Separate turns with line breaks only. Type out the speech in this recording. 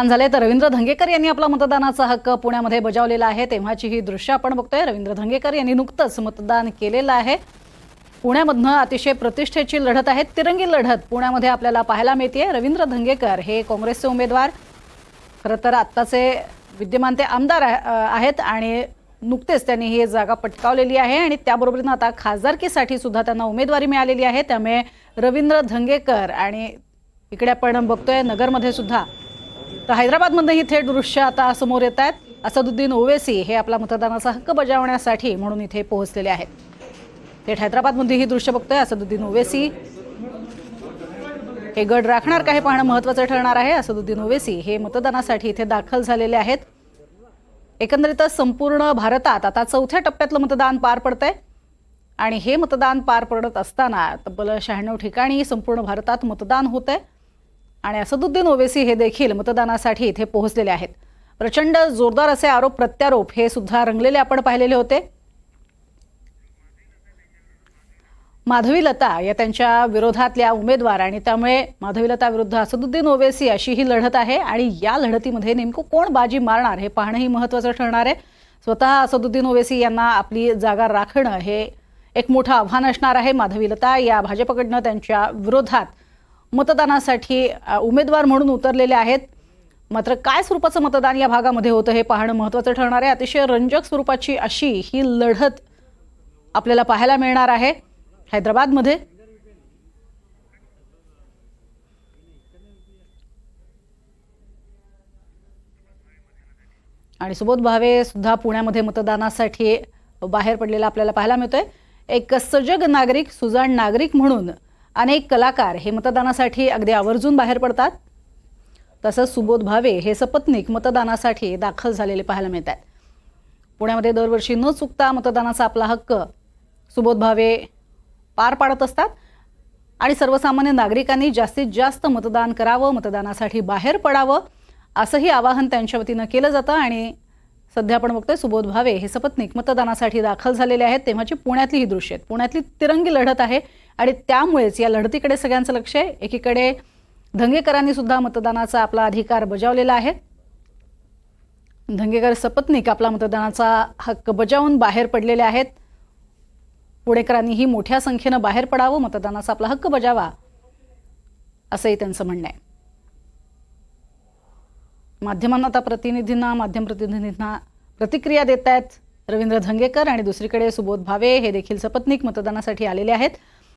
झाले तर रवींद्र धंगेकर यांनी आपला मतदानाचा हक्क पुण्यामध्ये बजावलेला आहे। तेव्हाची ही दृश्य आपण बघतोय। रवींद्र धंगेकर यांनी नुकतंच मतदान केलेलं आहे। पुण्यामधनं अतिशय प्रतिष्ठेची लढत आहे, तिरंगी लढत पुण्यामध्ये आपल्याला पाहायला मिळते। रवींद्र धंगेकर हे काँग्रेसचे उमेदवार, खरं तर आत्ताचे विद्यमान ते आमदार आहेत आणि नुकतेच त्यांनी ही जागा पटकावलेली आहे आणि त्याबरोबरीने आता खासदारकीसाठी सुद्धा त्यांना उमेदवारी मिळालेली आहे। त्यामुळे रवींद्र धंगेकर आणि इकडे आपण बघतोय नगरमध्ये सुद्धा, तर हैदराबादमध्ये ही थेट दृश्य आता समोर येत आहेत। असदुद्दीन ओवैसी हे आपला मतदानाचा हक्क बजावण्यासाठी म्हणून इथे पोहोचलेले आहेत। थेट हैदराबादमध्ये ही दृश्य बघतोय। असदुद्दीन ओवैसी हे गड राखणार का हे पाहणं महत्त्वाचं ठरणार आहे। असदुद्दीन ओवैसी हे मतदानासाठी इथे दाखल झालेले आहेत। एकंदरीतच संपूर्ण भारतात आता चौथ्या टप्प्यातलं मतदान पार पडतंय आणि हे मतदान पार पडत असताना तब्बल 96 ठिकाणी संपूर्ण भारतात मतदान होतंय आणि असदुद्दीन ओवैसी हे देखील मतदानासाठी इथे पोहोचलेले आहेत। प्रचंड जोरदार असे आरोप प्रत्यारोप हे सुद्धा रंगलेले आपण पाहिलेले होते। माधवीलता या त्यांच्या विरोधातल्या उमेदवार आणि त्यामुळे माधवीलता विरुद्ध असदुद्दीन ओवैसी अशी ही लढत आहे आणि या लढतीमध्ये नेमकं कोण बाजी मारणार हे पाहणंही महत्त्वाचं ठरणार आहे। स्वतः असदुद्दीन ओवैसी यांना आपली जागा राखणं हे एक मोठं आव्हान असणार आहे। माधवीलता या भाजपकडनं त्यांच्या विरोधात मतदानासाठी उमेदवार म्हणून उतरलेले आहेत। मात्र काय स्वरूपाचं मतदान या भागामध्ये होतं हे पाहणं महत्त्वाचं ठरणार आहे। अतिशय रंजक स्वरूपाची अशी ही लढत आपल्याला पाहायला मिळणार आहे हैदराबादमध्ये। आणि सुबोध भावे सुद्धा पुण्यामध्ये मतदानासाठी बाहेर पडलेला आपल्याला पाहायला मिळतोय। एक सजग नागरिक, सुजाण नागरिक म्हणून अनेक कलाकार हे मतदानासाठी अगदी आवर्जून बाहेर पडतात। तसंच सुबोध भावे हे सपत्नीक मतदानासाठी दाखल झालेले पाहायला मिळतात। पुण्यामध्ये दरवर्षी न चुकता मतदानाचा आपला हक्क सुबोध भावे पार पाडत असतात आणि सर्वसामान्य नागरिकांनी जास्तीत जास्त मतदान करावं, मतदानासाठी बाहेर पडावं असंही आवाहन त्यांच्या वतीनं केलं जातं। आणि सध्या आपण बघतोय सुबोध भावे हे सपत्नीक मतदानासाठी दाखल झालेले आहेत। तेव्हाची पुण्यातली ही दृश्य आहेत। पुण्यातली तिरंगी लढत आहे आणि त्यामुळेच या लढतीकडे सगळ्यांचं लक्ष आहे। एकीकडे धंगेकरांनी सुद्धा मतदानाचा आपला अधिकार बजावलेला आहे। धंगेकर सपत्नीक आपला मतदानाचा हक्क बजावून बाहेर पडलेले आहेत। पुणेकरांनीही मोठ्या संख्येनं बाहेर पडावं, मतदानाचा आपला हक्क बजावा असंही त्यांचं म्हणणं आहे। माध्यम प्रतिनिधींना प्रतिक्रिया देत आहेत रवींद्र धंगेकर आणि दुसरीकडे सुबोध भावे हे देखील सपत्नीक मतदानासाठी आलेले आहेत।